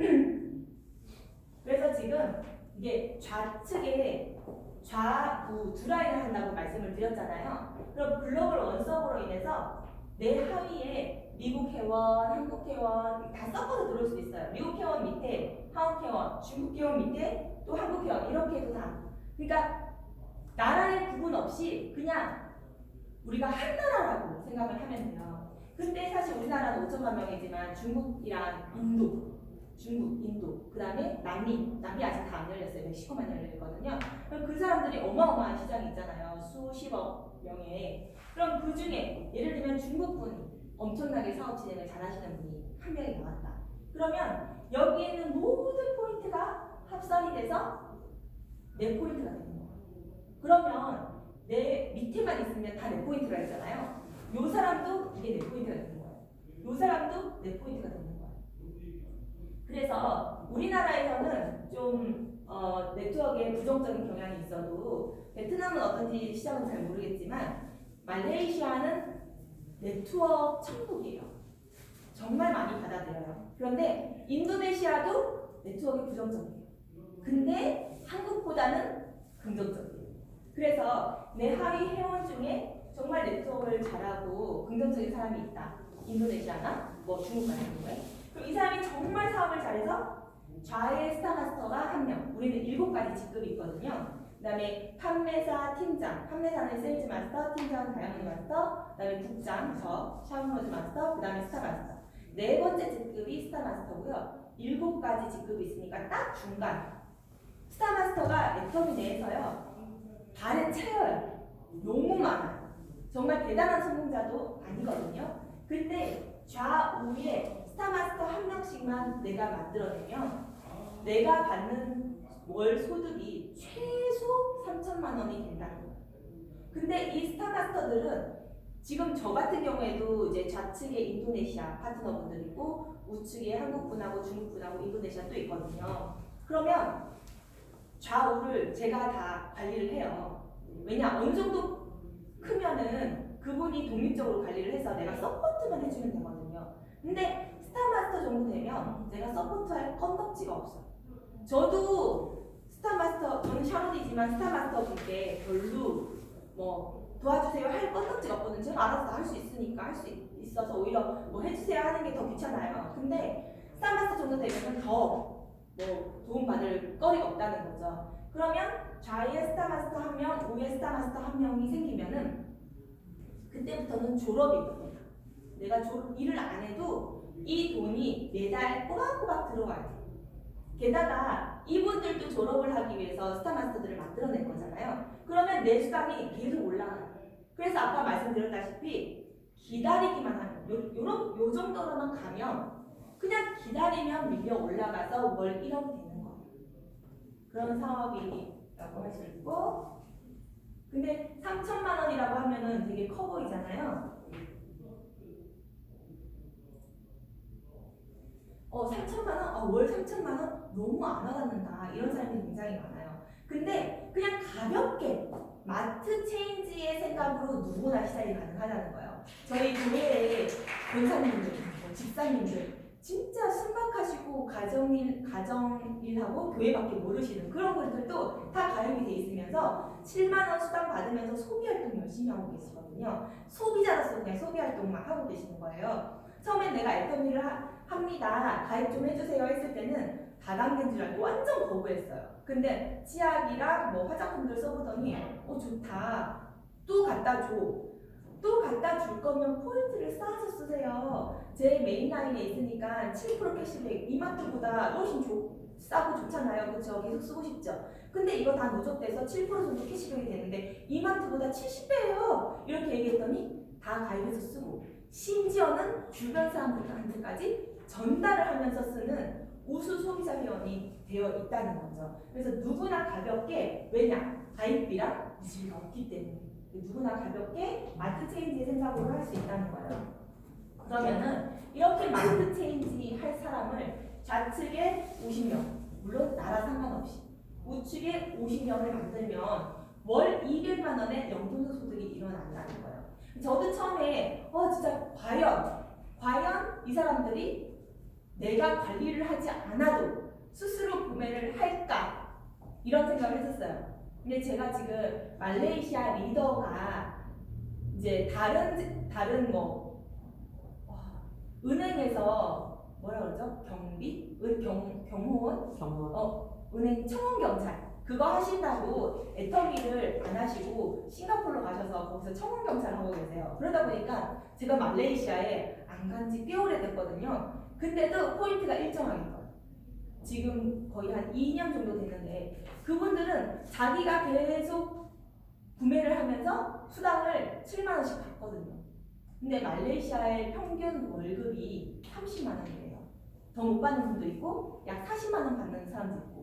지금 이게 좌측에 좌우 두 라인을 한다고 말씀을 드렸잖아요. 그럼 글로벌 원서버로 인해서 내 하위에 미국 회원, 한국 회원 다 섞어서 들어올 수도 있어요. 미국 회원 밑에 한국 회원, 중국 회원 밑에 또 한국 회원 이렇게 해도 다. 그러니까 나라의 구분 없이 그냥 우리가 한 나라라고 생각을 하면 돼요. 근데 사실 우리나라는 5천만 명이지만 중국이랑 인도, 그 다음에 남미 아직 다 안 열렸어요. 멕시코만 열려있거든요. 그럼 그 사람들이 어마어마한 시장이 있잖아요. 수십억 명에. 그럼 그 중에 예를 들면 중국 분이 엄청나게 사업 진행을 잘하시는 분이 한 명이 나왔다. 그러면 여기에 있는 모든 포인트가 합산이 돼서 내 포인트가 되는 거예요. 그러면 내 밑에만 있으면 다 내 포인트가 있잖아요. 요 사람도 이게 내 포인트가 되는 거예요. 요 사람도 내 포인트가 되는 거예요. 그래서 우리나라에서는 좀 네트워크에 부정적인 경향이 있어도 베트남은 어떤지 시장은 잘 모르겠지만 말레이시아는 네트워크 천국이에요. 정말 많이 받아들여요. 그런데 인도네시아도 네트워크가 부정적이에요. 근데 한국보다는 긍정적이에요. 그래서 내 하위 회원 중에 정말 네트워크를 잘하고 긍정적인 사람이 있다. 인도네시아나 뭐 중국 같은 경우에. 그럼 이 사람이 정말 사업을 잘해서 좌에 스타마스터가 1명. 우리는 7가지 직급이 있거든요. 그 다음에 판매사 팀장, 판매사는 세일즈 마스터, 팀장은 다이아몬드 마스터, 그 다음에 국장, 샤워모드 마스터, 그 다음에 스타 마스터. 4번째 직급이 스타 마스터고요. 7가지 직급이 있으니까 딱 중간. 스타 마스터가 애터미 내에서요. 발에 채여요. 너무 많아요. 정말 대단한 성공자도 아니거든요. 근데 좌우에 스타 마스터 1명씩만 내가 만들어내면 내가 받는 월 소득이 최소 3천만 원이 된다는 거예요. 근데 이 스타마스터들은 지금 저 같은 경우에도 이제 좌측에 인도네시아 파트너분들 있고 우측에 한국분하고 중국분하고 인도네시아 또 있거든요. 그러면 좌우를 제가 다 관리를 해요. 왜냐 어느 정도 크면은 그분이 독립적으로 관리를 해서 내가 서포트만 해주면 되거든요. 근데 스타마스터 정도 되면 내가 서포트할 건덕지가 없어요. 저도 스타마스터, 저는 샤론이지만 스타마스터 분께 별로 뭐 도와주세요 할 건덕지가 없거든요. 제가 알아서 다 할 수 있으니까 할 수 있어서 오히려 뭐 해주세요 하는 게 더 귀찮아요. 근데 스타마스터 정도 되면 더 뭐 도움받을 거리가 없다는 거죠. 그러면 좌위에 스타마스터 한 명, 우위에 스타마스터 한 명이 생기면은 그때부터는 졸업이거든요. 내가 일을 안 해도 이 돈이 매달 꼬박꼬박 들어와야 돼. 게다가 이분들도 졸업을 하기 위해서 스타마스터들을 만들어낸 거잖아요. 그러면 내 수당이 계속 올라가요. 그래서 아까 말씀드렸다시피 기다리기만 하면 요 정도로만 가면 그냥 기다리면 밀려 올라가서 월 1억이 되는 거예요. 그런 사업이라고 할 수 있고, 근데 3천만 원이라고 하면은 되게 커 보이잖아요. 3천만 원? 월 3천만 원? 너무 안 와닿는다. 이런 사람이 굉장히 많아요. 근데 그냥 가볍게 마트 체인지의 생각으로 누구나 시작이 가능하다는 거예요. 저희 교회에 권사님들, 집사님들 진짜 순박하시고 가정일하고 교회밖에 모르시는 그런 분들도 다 가입이 돼 있으면서 7만 원 수당 받으면서 소비활동 열심히 하고 계시거든요. 소비자로서 그냥 소비활동만 하고 계시는 거예요. 처음엔 내가 애터미를 합니다. 가입 좀 해주세요 했을 때는 다단계인 줄 알고 완전 거부했어요. 근데 치약이랑 뭐 화장품들 써보더니 좋다. 또 갖다 줘. 또 갖다 줄 거면 포인트를 쌓아서 쓰세요. 제 메인 라인에 있으니까 7% 캐시백 이마트보다 훨씬 싸고 좋잖아요. 그렇죠? 계속 쓰고 싶죠. 근데 이거 다 누적돼서 7% 정도 캐시백이 되는데 이마트보다 70배예요. 이렇게 얘기했더니 다 가입해서 쓰고 심지어는 주변 사람들한테까지 전달을 하면서 쓰는 우수 소비자 회원이 되어 있다는 거죠. 그래서 누구나 가볍게, 왜냐? 가입비랑 유지비가 없기 때문에 누구나 가볍게 마트 체인지 생각으로 할 수 있다는 거예요. 그러면은 이렇게 마트 체인지 할 사람을 좌측에 50명, 물론 나라 상관없이 우측에 50명을 만들면 월 200만 원의 영통소 소득이 일어난다는 거예요. 저도 처음에 진짜 과연 이 사람들이 내가 관리를 하지 않아도 스스로 구매를 할까 이런 생각을 했었어요. 근데 제가 지금 말레이시아 리더가 이제 다른 뭐 은행에서 뭐라 그러죠? 경호원? 은행 청원경찰 그거 하신다고 애터미를 안 하시고 싱가포르로 가셔서 거기서 청원경찰 하고 계세요. 그러다 보니까 제가 말레이시아에 안 간 지 꽤 오래됐거든요. 근데도 포인트가 일정하게 떠요. 지금 거의 한 2년 정도 됐는데 그분들은 자기가 계속 구매를 하면서 수당을 7만 원씩 받거든요. 근데 말레이시아의 평균 월급이 30만 원이래요. 더 못 받는 분도 있고 약 40만 원 받는 사람도 있고.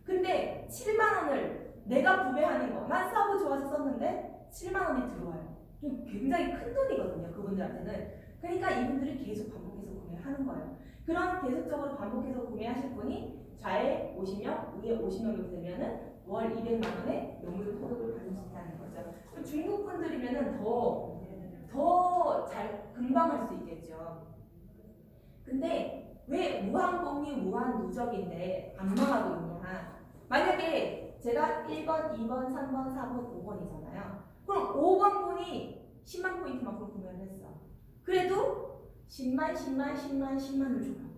근데 7만 원을 내가 구매하는 것만 싸고 좋아서 썼는데 7만 원이 들어와요. 좀 굉장히 큰 돈이거든요. 그분들한테는. 그러니까 이분들이 계속 반복해서 구매하는 거예요. 그런 계속적으로 반복해서 구매하실 분이 좌에 50명, 위에 50명 정도 되면은 월 200만 원의 연금 소득을 받을 수 있다는 거죠. 중국 분들이면은 더 잘 금방 할 수 있겠죠. 근데 왜 무한공유, 무한누적인데 안 망하고 있냐? 만약에 제가 1번, 2번, 3번, 4번, 5번이잖아요. 그럼 5번 분이 10만 포인트만큼 구매를 했어. 그래도 10만을 줘요.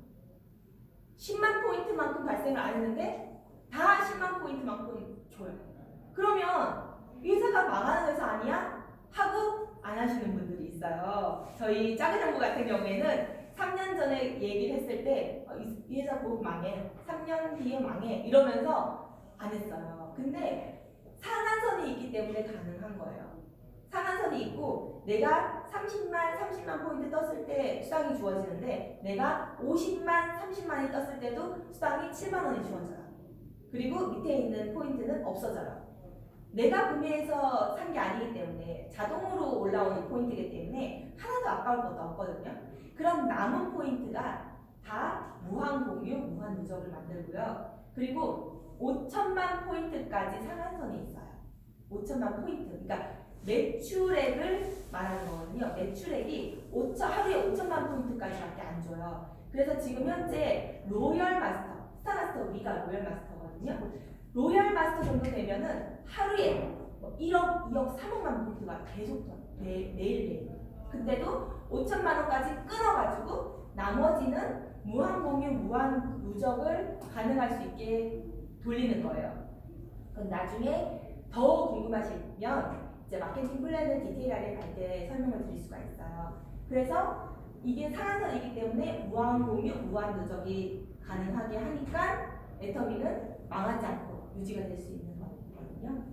10만 포인트만큼 발생을 안 했는데 다 10만 포인트만큼 줘요. 그러면 회사가 망하는 회사 아니야? 하고 안 하시는 분들이 있어요. 저희 작은 정부 같은 경우에는 3년 전에 얘기를 했을 때 이 회사 곧 망해, 3년 뒤에 망해 이러면서 안 했어요. 근데 상한선이 있기 때문에 가능한 거예요. 상한선이 있고 내가 30만 포인트 떴을 때 수당이 주어지는데 내가 50만, 30만이 떴을 때도 수당이 7만 원이 주어져요. 그리고 밑에 있는 포인트는 없어져요. 내가 구매해서 산 게 아니기 때문에 자동으로 올라오는 포인트이기 때문에 하나도 아까울 것도 없거든요. 그럼 남은 포인트가 다 무한공유, 무한누적을 만들고요. 그리고 5천만 포인트까지 상한선이 있어요. 5천만 포인트. 그러니까 매출액을 말하는 거거든요. 매출액이 하루에 5천만 포인트까지밖에 안 줘요. 그래서 지금 현재 로열 마스터, 스타마스터 위가 로열 마스터거든요. 로열 마스터 정도 되면은 하루에 뭐 1억, 2억, 3억만 포인트가 계속 매일매일. 근데도 5천만 원까지 끌어가지고 나머지는 무한 공유, 무한 누적을 가능할 수 있게 돌리는 거예요. 그럼 나중에 더 궁금하시면 이제 마케팅 플랜을 디테일하게 갈 때 설명을 드릴 수가 있어요. 그래서 이게 상한선이기 때문에 무한 공유, 무한 누적이 가능하게 하니까 애터미는 망하지 않고 유지가 될 수 있는 거거든요.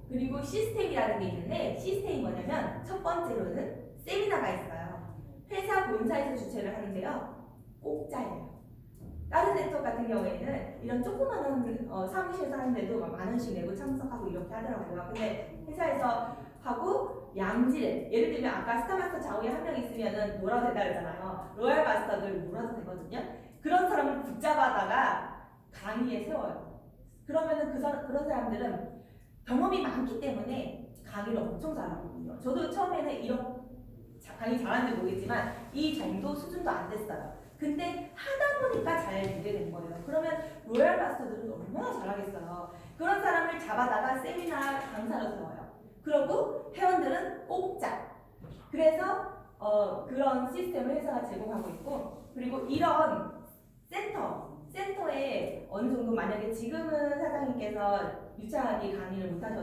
그리고 시스템이라는 게 있는데 시스템이 뭐냐면 첫 번째로는 세미나가 있어요. 회사 본사에서 주최를 하는데요. 공짜예요. 다른 네트워크 같은 경우에는 이런 조그마한 사무실에서 하는데도 막 10,000원씩 내고 참석하고 이렇게 하더라고요. 근데 회사에서 하고 양질의, 예를 들면 아까 스타마스터 좌우에 한 명 있으면은 놀아도 된다 그랬잖아요. 로얄 마스터들 놀아도 되거든요. 그런 사람을 붙잡아다가 강의에 세워요. 그러면은 그런 사람들은 경험이 많기 때문에 강의를 엄청 잘하거든요. 저도 처음에는 이런 강의 잘하는지 모르겠지만 이 정도 수준도 안 됐어요. 근데 하다 보니까 잘 되게 된 거예요. 그러면 로얄 마스터들은 얼마나 잘하겠어요. 그런 사람을 잡아다가 세미나 강사로 세워요. 그리고 회원들은 공짜. 그래서 그런 시스템을 회사가 제공하고 있고, 그리고 이런 센터에 어느 정도 만약에 지금은 사장님께서 유창하게 강의를 못하셔도